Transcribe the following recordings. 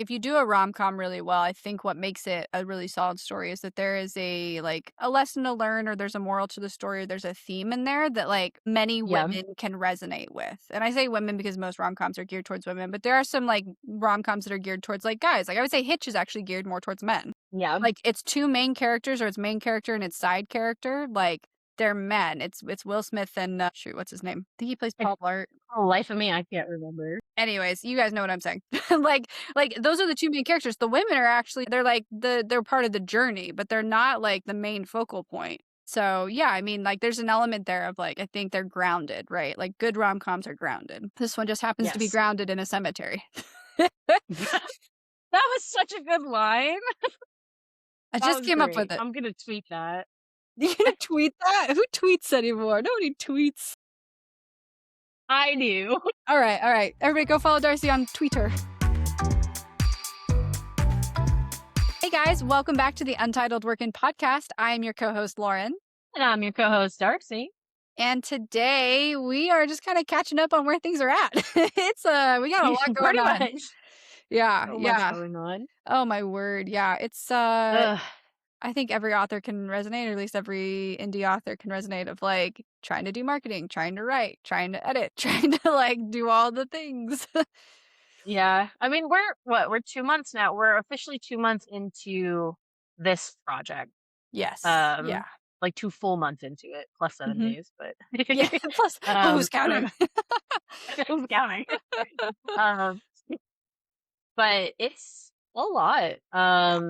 if you do a rom-com really well, I think what makes it a really solid story is that there is a like a lesson to learn, or there's a moral to the story, or there's a theme in there that like many Yeah. women can resonate with. And I say women because most rom-coms are geared towards women, but there are some like rom-coms that are geared towards like guys. Like I would say Hitch is actually geared more towards men. Yeah. Like it's two main characters, or it's main character and its side character. Like they're men. It's Will Smith and shoot, what's his name? I think he plays I, Paul Blart. for the life of me, I can't remember. Anyways, you guys know what I'm saying. Like those are the two main characters. The women are actually they're like they're part of the journey, but they're not like the main focal point. So yeah, I mean like there's an element there of like I think they're grounded, right? Like good rom-coms are grounded. This one just happens to be Yes. grounded in a cemetery. That was such a good line. I That just was came up with great. it. I'm gonna tweet that. You gonna tweet that? Who tweets anymore? Nobody tweets. I do. All right, all right. Everybody go follow Darcy on Twitter. Hey guys, welcome back to the Untitled Workin' Podcast. I am your co-host Lauren. And I'm your co-host, Darcy. And today we are just kind of catching up on where things are at. It's we got a lot going Pretty on. much. Yeah, So much yeah. going on. Oh my word. Yeah. It's Ugh. I think every author can resonate, or at least every indie author can resonate of like trying to do marketing, trying to write, trying to edit, trying to like do all the things. Yeah. I mean, we're 2 months now. We're officially 2 months into this project. Yes. Yeah. Um, like 2 full months into it, plus 7 Hmm. days, but Yeah. Plus, who's counting? who's counting? Um, but it's a lot Yeah.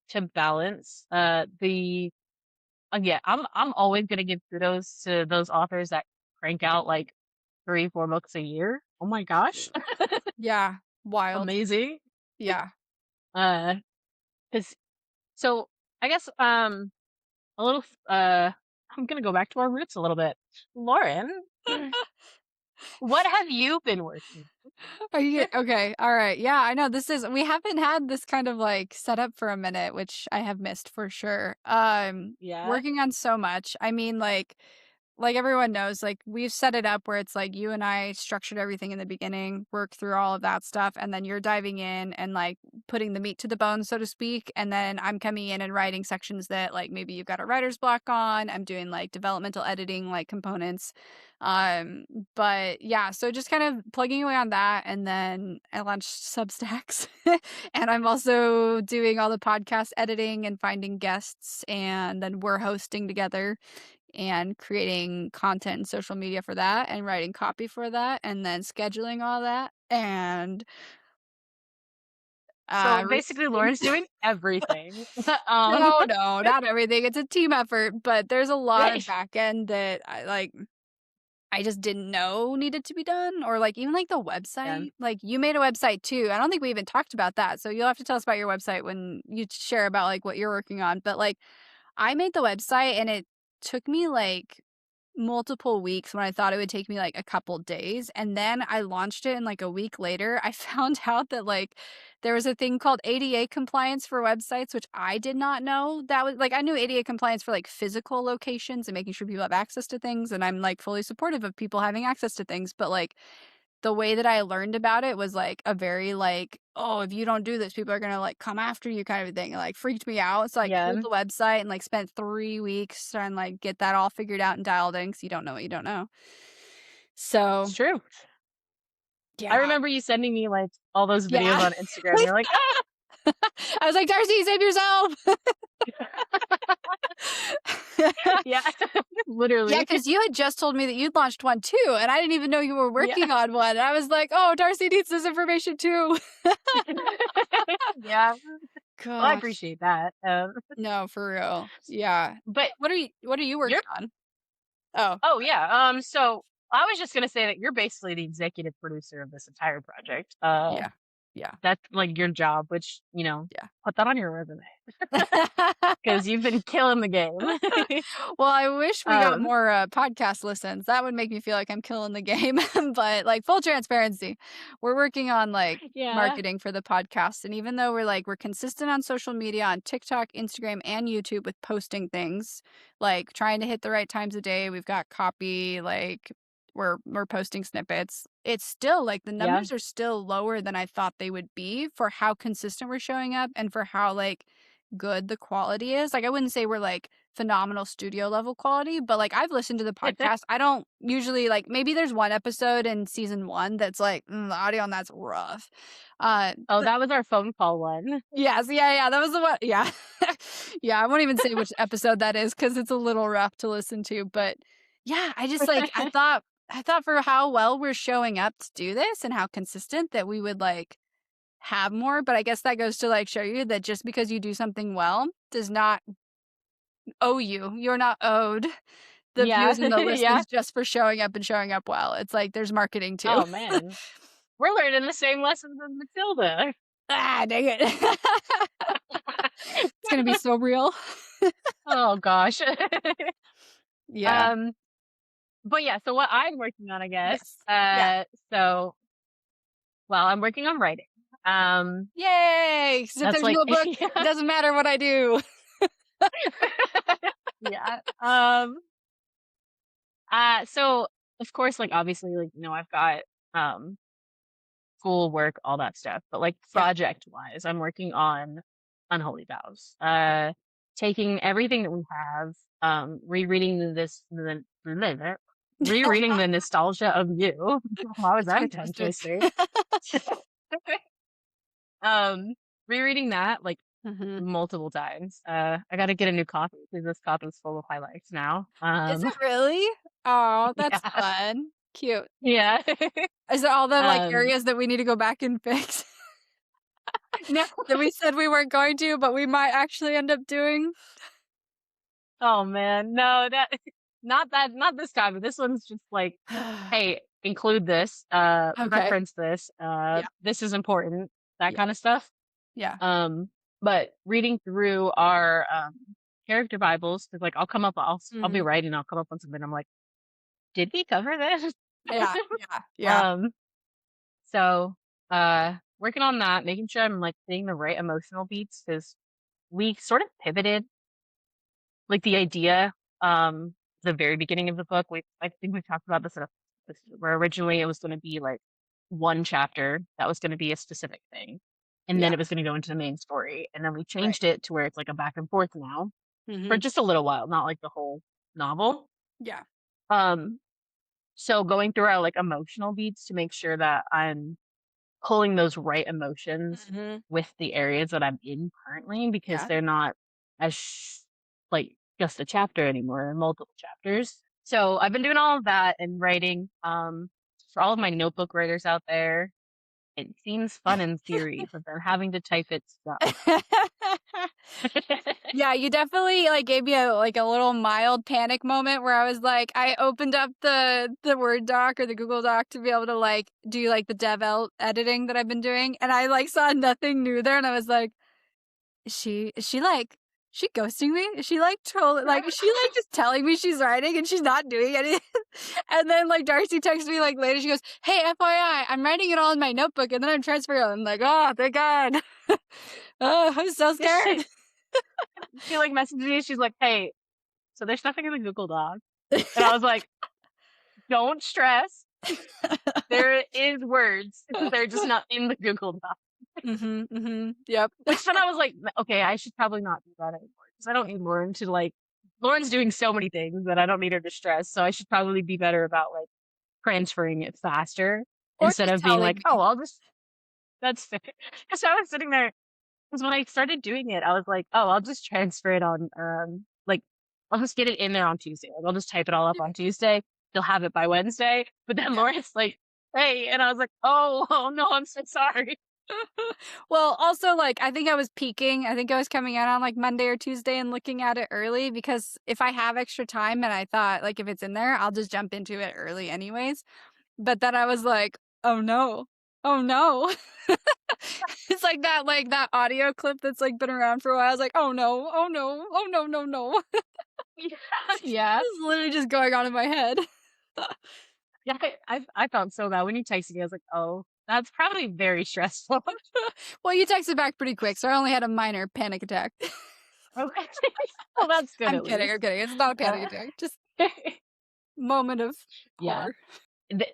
to balance. Yeah, I'm always gonna give kudos to those authors that crank out like 3, 4 books a year. Oh my gosh, Yeah. Wild. amazing. Yeah. Uh, 'cause so I guess a little I'm gonna go back to our roots a little bit. Lauren, what have you been working Are you on? okay? All right. Yeah, I know this is we haven't had this kind of like set up for a minute, which I have missed for sure. Yeah, Working on so much. I mean, like everyone knows, like we've set it up where it's like you and I structured everything in the beginning, work through all of that stuff, and then you're diving in and like putting the meat to the bone, so to speak. And then I'm coming in and writing sections that like maybe you've got a writer's block on. I'm doing like developmental editing like components. Um, but yeah, so just kind of plugging away on that, and then I launched Substacks. And I'm also doing all the podcast editing and finding guests, and then we're hosting together and creating content and social media for that and writing copy for that and then scheduling all that and so basically, researching. Lauren's doing everything. um, No, not everything. It's a team effort, but there's a lot of back end that I just didn't know needed to be done, or like even like the yeah. website. Like you made a website too. I don't think we even talked about that. So you'll have to tell us about your website when you share about like what you're working on. But like I made the website and it took me like multiple weeks when I thought it would take me like a couple days. And then I launched it and like a week later, I found out that like there was a thing called ADA compliance for websites, which I did not know. That was like I knew ADA compliance for like physical locations and making sure people have access to things. And I'm like fully supportive of people having access to things. But like the way that I learned about it was like a very like, oh, if you don't do this, people are gonna like come after you kind of a thing. It like freaked me out. So I Yeah, pulled the website and like spent 3 weeks trying to like get that all figured out and dialed in because you don't know what you don't know. it's So true. I yeah. remember you sending me like all those videos Yeah. on Instagram. You're like, ah, I was like, Darcy, save yourself. yeah, Yeah, literally. because you had just told me that you'd launched one too, and I didn't even know you were Yeah, working on one. And I was like, oh, Darcy needs this information too. yeah. Well, I Gosh. appreciate that. No, for real. Yeah. But What are you you're, working on? Oh, oh yeah. So I was just gonna say that you're basically the executive producer of this entire project. yeah. Yeah. That's like your job, which Yeah. put that on your resume because you've been killing the game. Well, I wish we got um, more podcast listens. That would make me feel like I'm killing the game. But like full transparency, we're working on like yeah, marketing for the podcast. And even though we're consistent on social media, on TikTok, Instagram, and YouTube with posting things, like trying to hit the right times of day, we've got copy, like we're posting snippets, it's still, like, the Yeah. numbers are still lower than I thought they would be for how consistent we're showing up and for how, like, good the quality is. Like, I wouldn't say we're, like, phenomenal studio level quality, but, like, I've listened to the podcast. I don't usually like, maybe there's one episode in season 1 that's like, the audio on that's rough." Oh, But that was our phone call one. yes, yeah, yeah, that was the one, yeah. Yeah, I won't even say which episode that is because it's a little rough to listen to, but, yeah, I just, like, I thought for how well we're showing up to do this and how consistent that we would, like, have more, but I guess that goes to, like, show you that just because you do something well does not owe you. You're not owed the Yeah. views and the Yeah. listens just for showing up and showing up well. It's like there's marketing too. Oh, man. We're learning the same lessons as Matilda. Ah, dang it. It's gonna be so real. Oh, gosh. Yeah. Um, but yeah, so what I'm working on, I guess, Yes. Yeah. so well, I'm working on writing. Um, Yay! 'Cause if that's there's like no book, it yeah. doesn't matter what I do. Yeah. So of course, like, obviously, like, I've got, um, school, work, all that stuff, but, like, Yeah. project-wise, I'm working on Unholy Vows. Taking everything that we have, rereading rereading the nostalgia of you. Why was That's that a tongue fantastic. twister? Um, rereading that, like, Mhm. multiple times. I gotta get a new copy because this copy's full of highlights now. Is it really? Oh, that's Yeah. fun. Cute. Yeah. Is it all the, like, Um, areas that we need to go back and fix no. that we said we weren't going to, but we might actually end up doing? Oh, man. No, that not this time, but this one's just like, "Hey, include this, Okay. reference this, Yeah. this is important," that Yeah. kinda stuff. Yeah. Um, but reading through our, character Bibles, 'cause, like, I'll be Mhm. writing, I'll come up on something, I'm like, "Did we cover this?" Yeah. Yeah. Yeah. Um, so, working on that, making sure I'm, like, hitting the right emotional beats because we sort of pivoted, like, the idea, the very beginning of the book, I think we talked about this where originally it was gonna be, like, 1 chapter that was gonna be a specific thing, and then Yeah. it was gonna go into the main story, and then we Right. changed it to where it's, like, a back and forth now for Mhm. just a little while, not, like, the whole novel. Yeah. Um, so going through our, like, emotional beats to make sure that I'm pulling those right emotions Mhm. with the areas that I'm in currently because Yeah. they're not as like just a chapter anymore, they're multiple chapters. So I've been doing all of that and writing. For all of my notebook writers out there, it seems fun in theory, but then having to type it sucks. Yeah, you definitely, like, gave me a little mild panic moment where I was like I opened up the Word doc or the Google Doc to be able to, like, do, like, the editing that I've been doing, and I, like, saw nothing new there, and I was like, is she ghosting me? Is she, like, is she, like, just telling me she's writing and she's not doing anything?" And then, like, Darcy texts me, like, later, she goes, "Hey, FYI, I'm writing it all in my notebook, and then I'm transferring it." I'm like, "Oh, thank God." Oh, I'm so she, scared. she like messaged me. She's like, "Hey, so there's nothing in the Google Doc," and I was like, "Don't stress. There is words. They're just not in the Google Doc." Mhm, mhm, yep. Which then I was like, "Okay, I should probably not do that anymore because I don't need Lauren to, like Lauren's doing so many things that I don't need her to stress, so I should probably be better about, like, transferring it faster Or instead just of being telling like, 'Oh, me. I'll just' that's fair." 'Cause I was sitting there 'cause when I started doing it, I was like, "Oh, I'll just transfer it on, like, I'll just get it in there on Tuesday. Like, I'll just type it all up Yeah, on Tuesday. They'll have it by Wednesday." But then yeah. Lauren's like, "Hey," and I was like, "Oh, oh, no, I'm so sorry." Well, also, like, I think I was peaking. I think I was coming out on, like, Monday or Tuesday and looking at it early because if I have extra time and I thought, like, if it's in there, I'll just jump into it early anyways. But then I was like, "Oh, no. Oh, no." It's like that audio clip that's, like, been around for a while. I was like, "Oh, no. Oh, no. Oh, no, no, no." Yeah, yeah. This is literally just going on in my head. Yeah, I felt so bad when you texted me. I was like, "Oh, that's probably very stressful." Well, you texted back pretty quick, so I only had a minor panic attack. Okay. Well, that's good I'm at kidding, least. I'm kidding. It's not a panic Uh, attack, just moment of yeah. horror.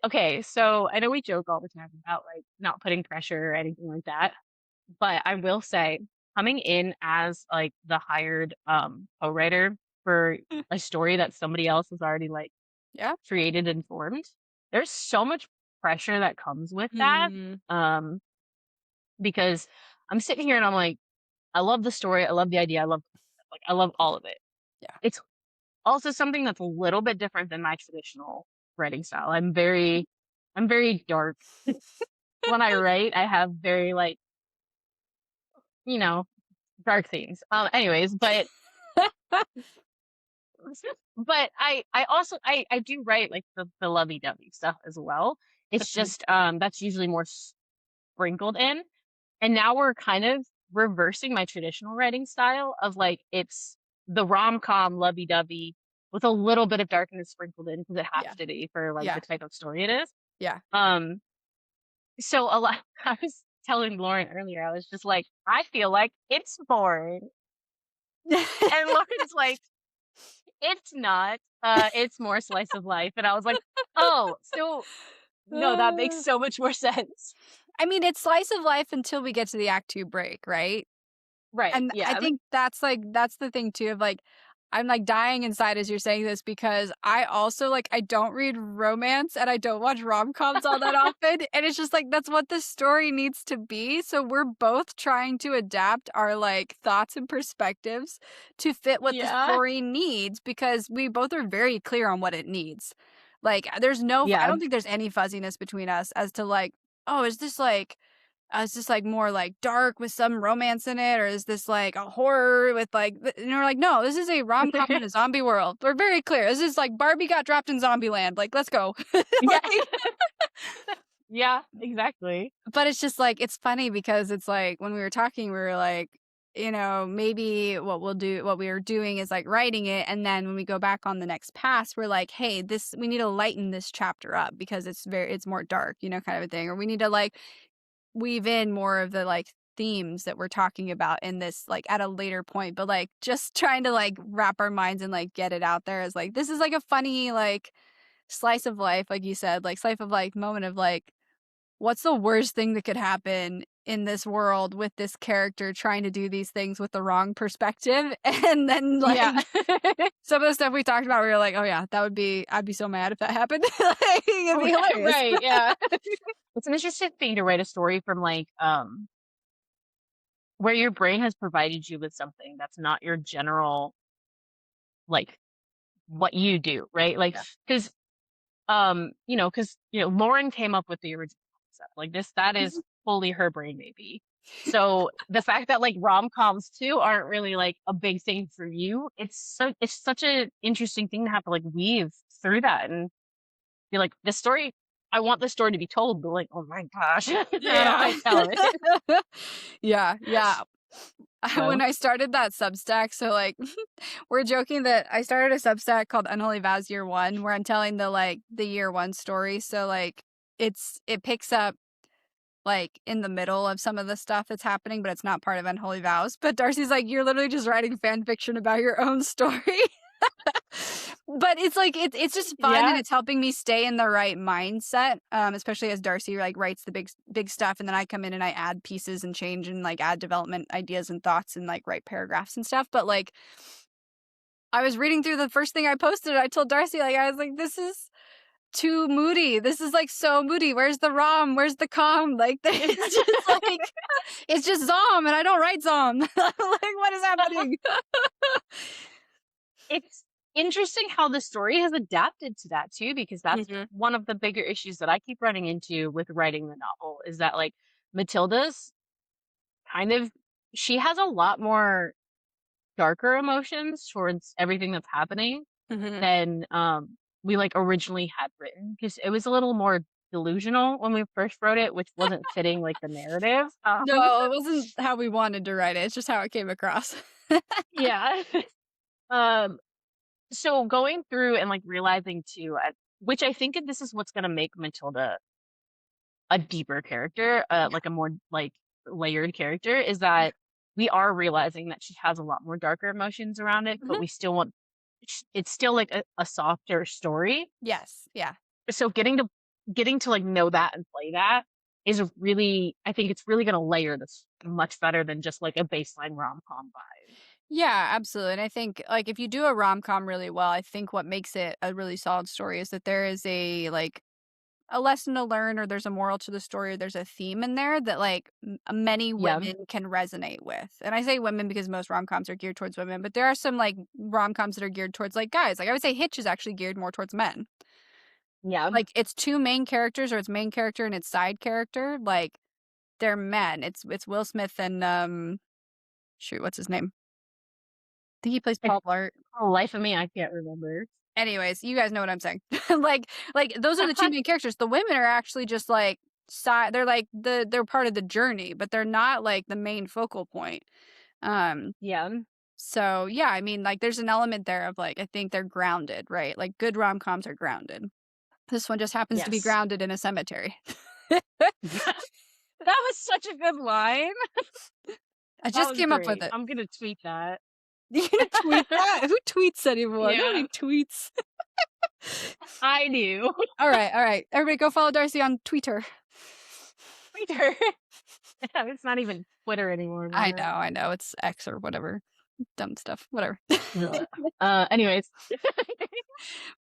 Okay, so I know we joke all the time about like not putting pressure or anything like that, but I will say coming in as like the hired co-writer for a story that somebody else has already like Yeah. created and formed, there's so much pressure that comes with that. Mm, Um, because I'm sitting here and I'm like, I love the story, I love the idea, I love all of it. yeah. It's also something that's a little bit different than my traditional writing style. I'm very dark. When I write, I have very like, you know, dark themes. Anyways, but I also I do write like the lovey-dovey stuff as well. It's just that's usually more sprinkled in. And now we're kind of reversing my traditional writing style of like it's the rom-com lovey-dovey with a little bit of darkness sprinkled in because it has Yeah. to be for like the Yeah. type of story it is. Yeah. Um, so a lot I was telling Lauren earlier, I was just like, I feel like it's boring. And Lauren's like, it's not. It's more slice of life. And I was like, oh, so no, that makes Uh, so much more sense. I mean, it's slice of life until we get to the act 2 break, right? Right. And I Yeah. think that's the thing too of, like, I'm, like, dying inside as you're saying this because I also, like, I don't read romance and I don't watch rom-coms all that often, and it's just, like, that's what the story needs to be, so we're both trying to adapt our, like, thoughts and perspectives to fit what the Yeah. story needs because we both are very clear on what it needs. Like, there's no I Yeah. don't think there's any fuzziness between us as to, like, "Oh, is this, like, more, like, dark with some romance in it, or is this, like, a horror with, like" and we're like, "No, this is a rom-com in a zombie world." We're very clear. This is, like, Barbie got dropped in zombie land, like, let's go. Yeah. Like Yeah, exactly. but it's just, like, it's funny because it's, like, when we were talking, we were like, maybe what we were doing is, like, writing it, and then when we go back on the next pass, we're like, "Hey, this we need to lighten this chapter up because it's more dark," kind of a thing, or we need to, like, weave in more of the, like, themes that we're talking about in this, like, at a later point, but, like, just trying to, like, wrap our minds and, like, get it out there as, like, this is, like, a funny, like, slice of life, like you said, like, slice of life moment of, like, what's the worst thing that could happen in this world with this character trying to do these things with the wrong perspective? And then, Yeah. like, some of the stuff we talked about, we were like, "Oh, yeah, I'd be so mad if that happened." Like, it'd be Right, hilarious. right, yeah. It's an interesting thing to write a story from like where your brain has provided you with something that's not your general like what you do, right? Like Yeah. cuz cuz Lauren came up with the original concept. Like this that is fully her brain maybe. So the fact that like rom-coms too aren't really like a big thing for you, it's such an interesting thing to have to like weave through that and be like, this story, I want this story to be told, but like, oh my gosh, how do Yeah. I tell it? Yeah, yeah. When So I started that Substack, so, like, we're joking that I started a Substack called Unholy Vows Year 1, where I'm telling the year 1 story, so, like, it picks up, like, in the middle of some of the stuff that's happening, but it's not part of Unholy Vows, but Darcy's like, "You're literally just writing fan fiction about your own story." But it's like it's just fun and yeah, it's helping me stay in the right mindset, especially as Darcy, like, writes the big stuff, and then I come in and I add pieces and change and, like, add development ideas and thoughts and, like, write paragraphs and stuff, but, like, I was reading through the first thing I posted, I told Darcy, like, I was like, "This is too moody. This is, like, so moody. Where's the rom? Where's the com?" Like, it's just, like it's just Zom, and I don't write Zom. Like, what is happening? it's interesting how the story has adapted to that too, because that's Mhm. one of the bigger issues that I keep running into with writing the novel is that like Matilda's kind of she has a lot more darker emotions towards everything that's happening Mhm. than we like originally had written because it was a little more delusional when we first wrote it, which wasn't fitting like the narrative. No, it wasn't how we wanted to write it, it's just how it came across. Yeah. um so going through and like realizing too which I think this is what's going to make Matilda a deeper character, Yeah, like a more like layered character is that we are realizing that she has a lot more darker emotions around it, but mhm. we still want it's still like a softer story. Yes, yeah. So getting to getting to like know that and play that is really, I think it's really going to layer this much better than just like a baseline rom-com vibe. Yeah, absolutely, and I think, like, if you do a rom-com really well, I think what makes it a really solid story is that there is a, like, a lesson to learn, or there's a moral to the story, or there's a theme in there that, like, many Yeah. women can resonate with, and I say women because most rom-coms are geared towards women, but there are some, like, rom-coms that are geared towards, like, guys. Like, I would say Hitch is actually geared more towards men. Yeah. Like, it's 2 main characters, or it's main character and its side character, like, they're men. It's Will Smith and, shoot, what's his name? I think he plays If Paul Blart. for the life of me, I can't remember. Anyways, you guys know what I'm saying. Like, those are the 2 main characters. The women are actually just, like, they're, like, they're part of the journey, but they're not, like, the main focal point. Um, Yeah. so, yeah, I mean, like, there's an element there of, like, I think they're grounded, right? Like, good rom-coms are grounded. This one just happens to be Yes. grounded in a cemetery. Yeah. That was such a good line. I That just was came up with great. it. I'm gonna tweet that. You gonna tweet that? Who tweets anymore? Yeah, Nobody tweets. I do. Alright. Everybody go follow Darcy on Twitter. Twitter. It's not even Twitter anymore, man. I know, it's X or whatever. Dumb stuff, whatever. Ugh. Anyways, moving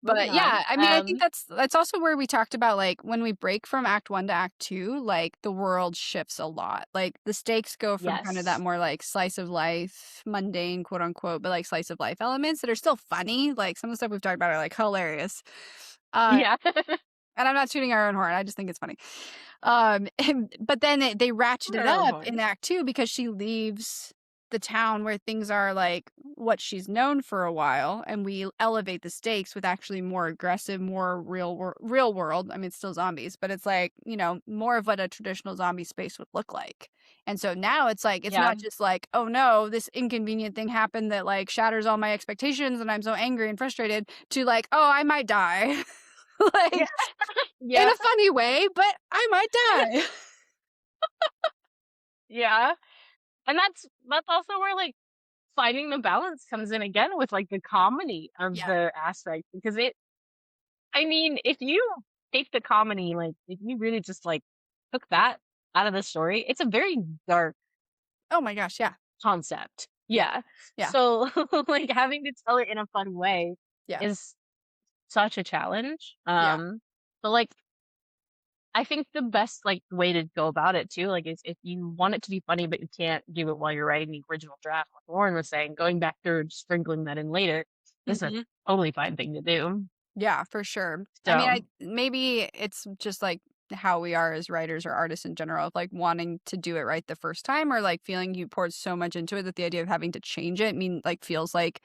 But on. yeah, I mean, I think that's also where we talked about, like, when we break from act 1 to act 2, like, the world shifts a lot. Like, the stakes go from kind of that Yes. more, like, slice of life, "mundane," quote, unquote, but, like, slice of life elements that are still funny. Like, some of the stuff we've talked about are, like, hilarious. Uh, Yeah. and I'm not tooting our own horn, I just think it's funny. But then they ratchet Toot it our own up horn. in act 2 because she leaves the town where things are like what she's known for a while, and we elevate the stakes with actually more aggressive, more real world. I mean, it's still zombies, but it's like, more of what a traditional zombie space would look like. And so now it's like it's Yeah. not just like, "Oh no, this inconvenient thing happened that like shatters all my expectations and I'm so angry and frustrated," to like, "Oh, I might die." Like, Yeah. in Yeah. a funny way, but I might die. Yeah. And that's also where like finding the balance comes in again with like the comedy of Yeah. the aspect because I mean, if you take the comedy, like if you really just like took that out of the story, it's a very dark Oh my gosh, yeah. concept. Yeah. Yeah. Yeah. So like having to tell it in a fun way Yeah. is such a challenge. Yeah. But like I think the best like way to go about it too, like is if you want it to be funny but you can't do it while you're writing the original draft, like Lauren was saying, going back through and sprinkling that in later is a Mhm. totally fine thing to do. Yeah, for sure. I mean, So maybe it's just, like, how we are as writers or artists in general, of, like, wanting to do it right the first time, or, like, feeling you poured so much into it that the idea of having to change it feels like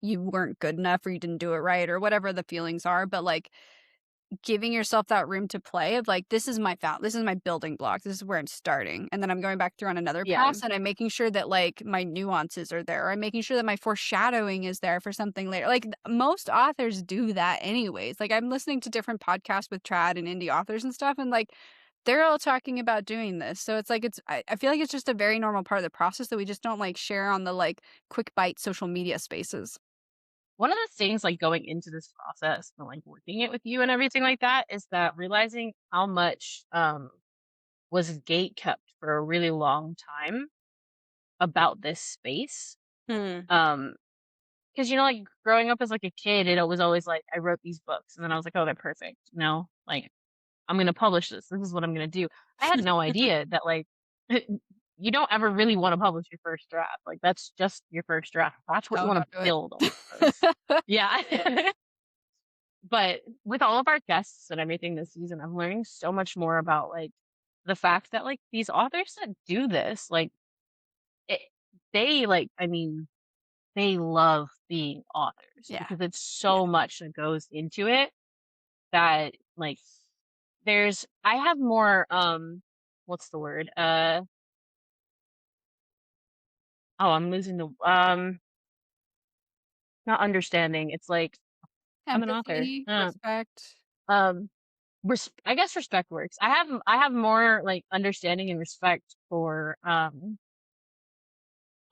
you weren't good enough or you didn't do it right or whatever the feelings are, but, like, giving yourself that room to play of like, this is my building block, this is where I'm starting, and then I'm going back through on another yeah. pass, and I'm making sure that, like, my nuances are there, or I'm making sure that my foreshadowing is there for something later. Like, most authors do that anyways. Like, I'm listening to different podcasts with trad and indie authors and stuff, and, like, they're all talking about doing this, so it's like I feel like it's just a very normal part of the process that we just don't, like, share on the, like, quick bite social media spaces. One of the things like going into this process and like working it with you and everything like that is that realizing how much was gate kept for a really long time about this space. Hmm. Um because like growing up as like a kid, it was always like I wrote these books and then I was like, oh, they're perfect. Like I'm gonna publish this. This is what I'm gonna do. I had no idea that like you don't ever really want to publish your first draft. Like that's just your first draft. That's what you No, want to don't do build it. off of. Yeah. But with all of our guests and everything this season, I'm learning so much more about like the fact that like these authors that do this, like it, they like, I mean, they love being authors Yeah. because it's Yeah. so much that goes into it that like I have more what's the word? Oh, I'm losing the not understanding. It's like I'm an author. Empathy, respect. Um I guess respect works. I have more like understanding and respect for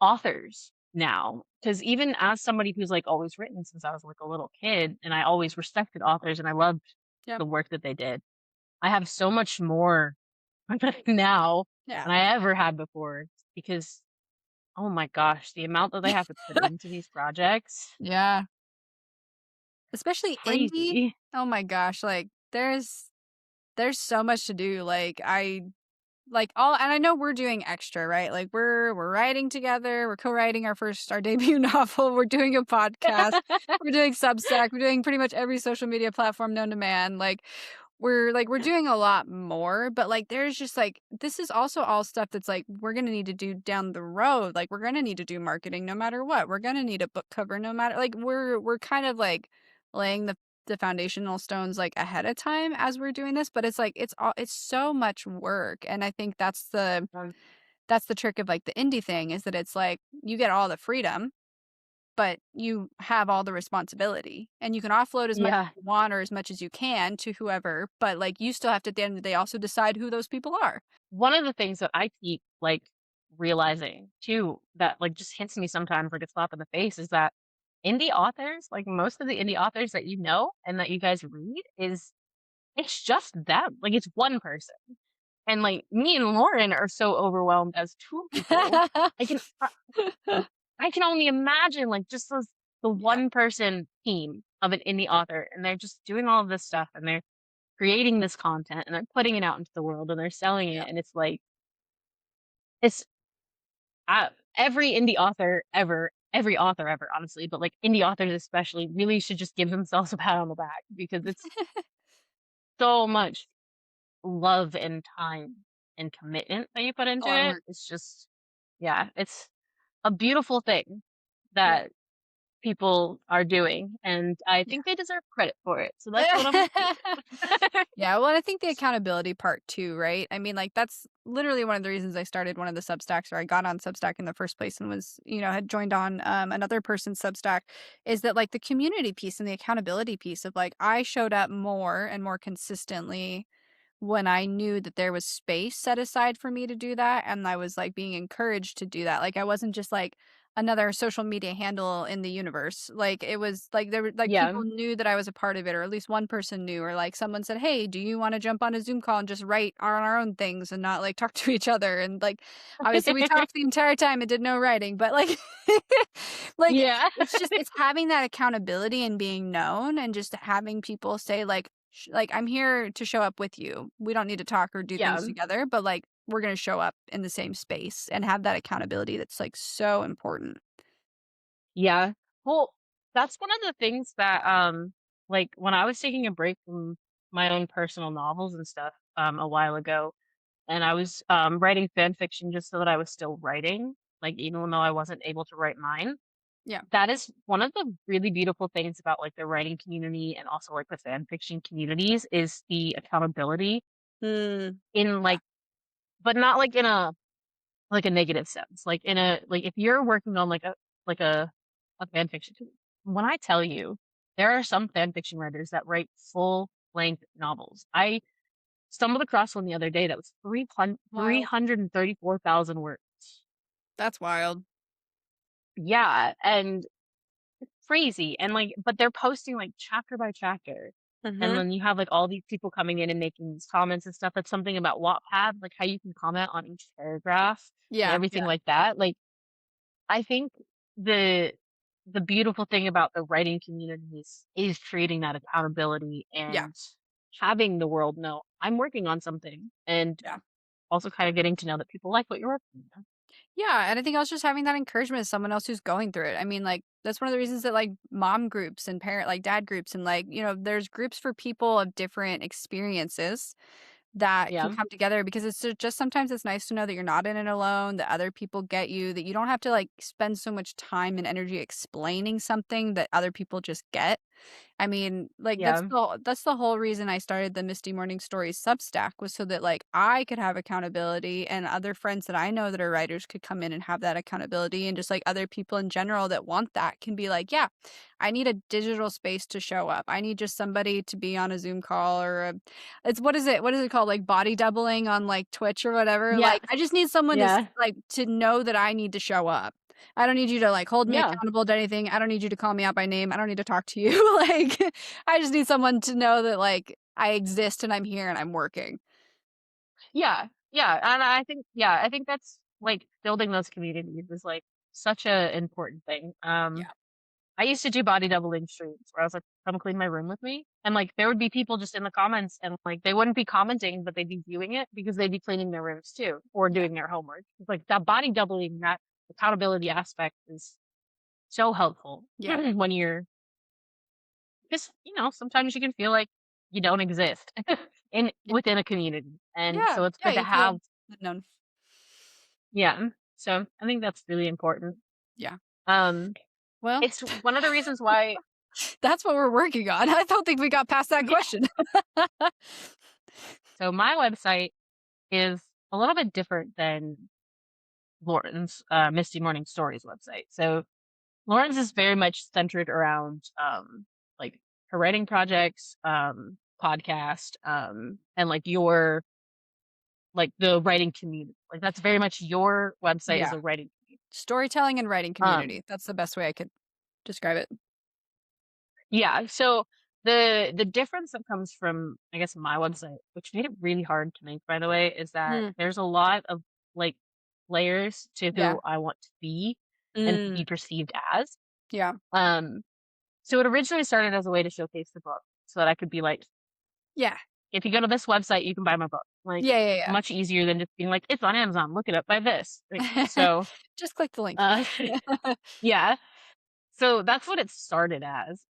authors now because even as somebody who's like always written since I was like a little kid and I always respected authors and I loved Yeah. the work that they did. I have so much more now Yeah. than I ever had before because, oh my gosh, the amount that they have to put into these projects, Yeah. Especially indie. crazy. Oh my gosh, like, there's so much to do, like, all and I know we're doing extra, right? Like, we're writing together, we're co-writing our debut novel, we're doing a podcast, we're doing Substack, we're doing pretty much every social media platform known to man, we're doing a lot more, but, like, there's just, like this is also all stuff that's, like, we're gonna need to do down the road, like, we're gonna need to do marketing no matter what, we're gonna need a book cover no matter like, we're kind of, like, laying the foundational stones, like, ahead of time as we're doing this, but it's, like, it's so much work, and I think Um, that's the trick of, like, the indie thing is that it's, like, you get all the freedom, but you have all the responsibility, and you can offload as much yeah. as you want or as much as you can to whoever, but, like, you still have to, at the end of the day, also decide who those people are. One of the things that I keep, like, realizing too that, like, just hits me sometimes like a slap in the face is that indie authors, like, most of the indie authors that you know and that you guys read is it's just them. Like, it's one person. And, like, me and Lauren are so overwhelmed as 2 people. I can I can only imagine, like, just the Yeah, one person team of an indie author, and they're just doing all of this stuff, and they're creating this content, and they're putting it out into the world, and they're selling yeah. it, and it's like it's every indie author ever every author ever, honestly, but, like, indie authors especially really should just give themselves a pat on the back because it's so much love and time and commitment that you put A into lot of it. work. It's just yeah, it's a beautiful thing Yeah. that people are doing, and I Yeah. think they deserve credit for it, so that's what I'm gonna do. Yeah, well, I think the accountability part too, right? I mean, like, that's literally one of the reasons I started one of the Substacks, or I got on Substack in the first place and was, had joined on another person's Substack, is that like the community piece and the accountability piece of like I showed up more and more consistently when I knew that there was space set aside for me to do that, and I was, like, being encouraged to do that, like, I wasn't just, like, another social media handle in the universe, like, it was, like, there were like, Yeah. people knew that I was a part of it, or at least one person knew, or, like, someone said, "Hey, do you wanna jump on a Zoom call and just write on our own things and not, like, talk to each other?" And, like, obviously, we talked the entire time and did no writing, but, like like, Yeah. it's having that accountability and being known and just having people say, like, "I'm here to show up with you. We don't need to talk or do Yeah. things together, but, like, we're gonna show up in the same space," and have that accountability that's, like, so important. Yeah. Well, that's one of the things that, like, when I was taking a break from my own personal novels and stuff, a while ago, and I was, writing fan fiction just so that I was still writing, like, even though I wasn't able to write mine. Yeah. That is one of the really beautiful things about, like, the writing community and also, like, the fan fiction communities is the accountability Mm. in, Yeah. like but not, like, in a negative sense, like, in a like, if you're working on, like, a fan fiction when I tell you, there are some fan fiction writers that write full-length novels. I stumbled across one the other day that was Wild. 334,000 words. That's wild. Yeah, and crazy, and, like but they're posting, like, chapter by chapter, and Mhm. then you have, like, all these people coming in and making these comments and stuff. That's something about Wattpad, like, how you can comment on each paragraph and Yeah, everything yeah, like that. Like, I think the the beautiful thing about the writing communities is creating that accountability yeah, and having the world know, "I'm working on something," and yeah. also kinda getting to know that people like what you're working on. Yeah, and I think also just having that encouragement as someone else who's going through it. I mean, like, that's one of the reasons that, like, mom groups and dad groups and, like, there's groups for people of different experiences that can Yeah, come together because it's just sometimes it's nice to know that you're not in it alone, that other people get you, that you don't have to, like, spend so much time and energy explaining something that other people just get. I mean, like, yeah, that's the whole reason I started the Misty Morning Stories Substack was so that, like, I could have accountability and other friends that I know that are writers could come in and have that accountability and just, like, other people in general that want that can be like, "Yeah, I need a digital space to show up. I need just somebody to be on a Zoom call or a" it's what is it called? Like, body doubling on, like, Twitch or whatever? yeah, Like, I just need someone to yeah, like, to know that I need to show up. I don't need you to, like, hold me yeah, accountable to anything. I don't need you to call me out by name. I don't need to talk to you. Like, I just need someone to know that, like, I exist and I'm here and I'm working. Yeah, yeah, and I think that's, like, building those communities is, like, such a important thing. Yeah. I used to do body doubling streams where I was like, "Come clean my room with me," and, like, there would be people just in the comments and, like, they wouldn't be commenting, but they'd be viewing it because they'd be cleaning their rooms too or Yeah. doing their homework. It's like that body doubling, that accountability aspect is so helpful Yeah. when you're just, sometimes you can feel like you don't exist in Yeah. within a community, and Yeah. so it's Yeah. good to You feel have. unknown. Yeah, so I think that's really important. Yeah. Um, Well, it's one of the reasons why. that's what we're working on. I don't think we got past that Yeah, question. so my website is a little bit different than Lauren's, Misty Morning Stories website. So Lauren's is very much centered around, like, her writing projects, podcast, and, like, the writing community. Like, that's very much your website is Yeah. a writing community. Storytelling and writing Um, community. That's the best way I could describe it. yeah, so the difference that comes from, I guess, my website, which made it really hard to make, by the way, is that Mm. there's a lot of, like, layers to Yeah. who I want to be and Mm. be perceived as. Yeah. Um, so it originally started as a way to showcase the book so that I could be like, Yeah. if you go to this website, you can buy my book. Like, Yeah. Yeah. much easier than just being like, it's on Amazon, look it up, buy this. Like, Yeah. so, Just click the link. uh, yeah. So that's what it started as.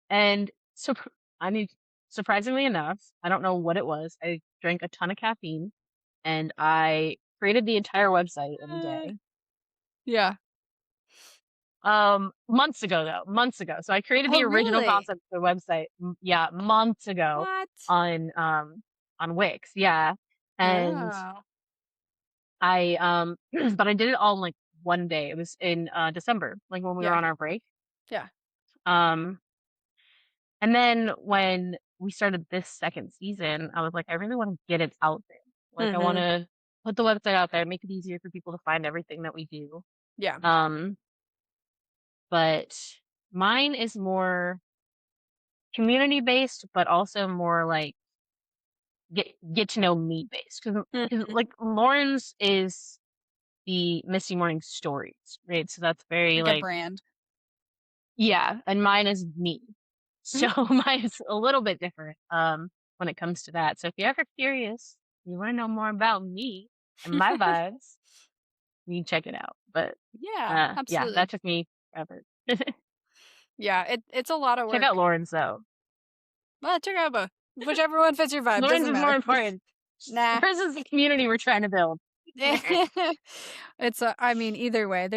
And so, I mean, surprisingly enough, I don't know what it was. I drank a ton of caffeine and I created the entire website in a Uh, day. yeah. Months ago though, months ago. So I created Oh, the original really? concept of the website, yeah, months ago What? on, Wix, yeah. And Oh. but I did it all in, like, one day. It was in, December, like, when we were Yeah. on our break. Yeah. Um, and then when we started this second season, I was like, I really want to get it out there. Like, I want Mhm. to put the website out there, make it easier for people to find everything that we do. Yeah. Um, but mine is more community based, but also more like get to know me based. Because Mhm. like Lauren's is the Misty Morning Stories, right? So that's very Like a like, brand. yeah, and mine is me. So Mhm. mine's a little bit different when it comes to that. So if you're ever curious, you want to know more about me and my vibes, you can check it out. But Yeah, yeah, that absolutely. took me forever. Yeah, it's a lot of Check work. out Lauren's though. Well, check out both. Whichever one fits your vibe, Lauren's doesn't is more matter. important. Nah. Hers is the community we're trying to build. It's I mean, either way,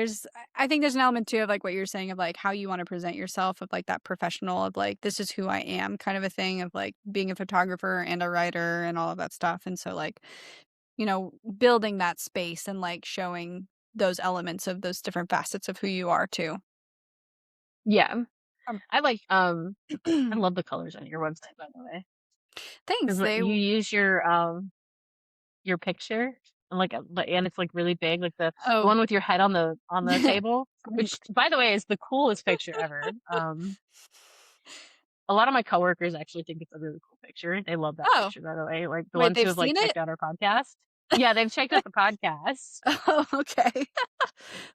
I think there's an element too of, like, what you're saying of, like, how you wanna present yourself of, like, that professional of, like, "This is who I am," kind of a thing of, like, being a photographer and a writer and all of that stuff, and so, like, building that space and, like, showing those elements of those different facets of who you are too. Yeah. Um I like, I love the colors on your website, by the way, Thanks, because you use your picture and, like, and it's, like, really big, like, the Oh. one with your head on the table, which, by the way, is the coolest picture ever. A lot of my coworkers actually think it's a really cool picture. They love that Oh, picture, by the way, like, the wait, ones who they've have, like, seen it? checked out our podcast. Yeah, they've checked out the podcast. Oh, okay.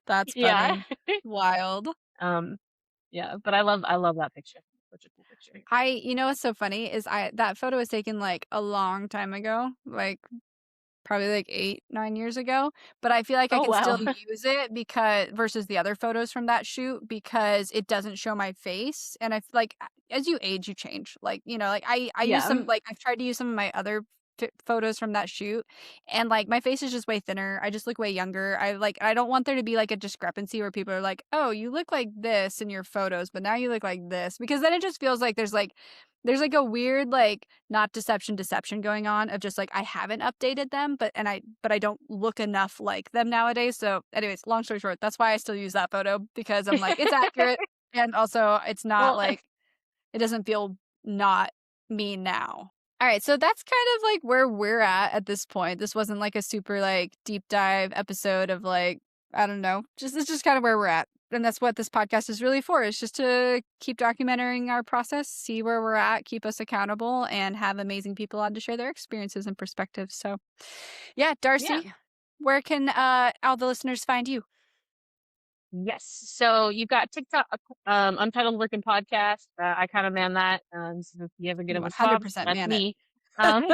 That's Yeah. funny. Wild. Um, yeah, but I love that picture. Such a cool picture. What's so funny is I that photo was taken, like, a long time ago, like, probably, like, 8, 9 years ago, but I feel like I Oh, can still wow. use it because versus the other photos from that shoot because it doesn't show my face, and I feel like as you age, you change, like, like, I use Yeah. some like, I've tried to use some of my other photos from that shoot, and, like, my face is just way thinner, I just look way younger, I don't want there to be, like, a discrepancy where people are like, "Oh, you look like this in your photos, but now you look like this," because then it just feels like there's a weird, like, not deception going on of just, like, I haven't updated them, but I don't look enough like them nowadays, so, anyways, long story short, that's why I still use that photo because I'm like, it's accurate, and also it's not, Well, like it doesn't feel not me now. Alright, so that's kind of, like, where we're at this point. This wasn't, like, a super, like, deep dive episode of, like, I don't know. Just it's just kind of where we're at. And that's what this podcast is really for, is just to keep documenting our process, see where we're at, keep us accountable, and have amazing people on to share their experiences and perspectives. So, yeah, Yeah. Darcy, where can all the listeners find you? Yes. So you've got TikTok, Untitled Working Podcast. I kind of man that. So if you ever get a response, 100% that's man it. me. Um,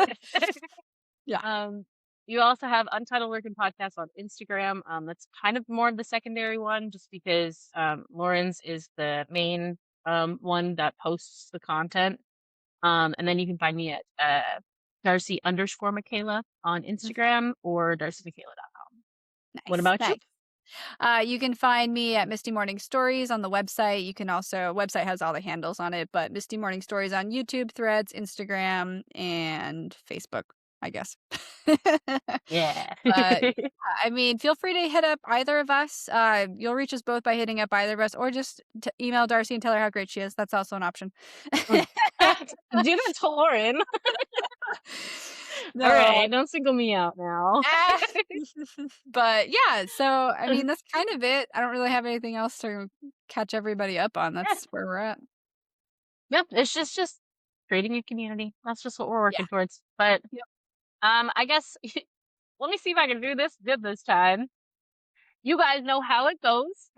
Yeah. um, you also have Untitled Working Podcast on Instagram. That's kind of more of the secondary one, just because Lauren's is the main one that posts the content. And then you can find me at Darcy underscore Michaela on Mhm. Instagram or darcymichaela.com. What Nice, about you? nice. You can find me at Misty Morning Stories on the website. You can also website has all the handles on it, but Misty Morning Stories on YouTube, Threads, Instagram, and Facebook, I guess. Yeah. But I mean, feel free to hit up either of us. You'll reach us both by hitting up either of us, or just email Darcy and tell her how great she is. That's also an option. Do that to Lauren. All No. right, don't single me out now. Ah. But yeah, so I mean, that's kind of it. I don't really have anything else to catch everybody up on. Yeah. That's where we're at. Yep, it's just creating a community. That's just what we're Yeah. working towards. But Yep. I guess let me see if I can do this good this time. You guys know how it goes.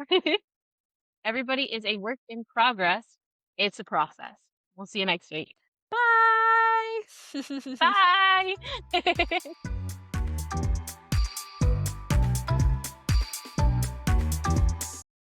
Everybody is a work in progress. It's a process. We'll see you next week. Bye. Bye.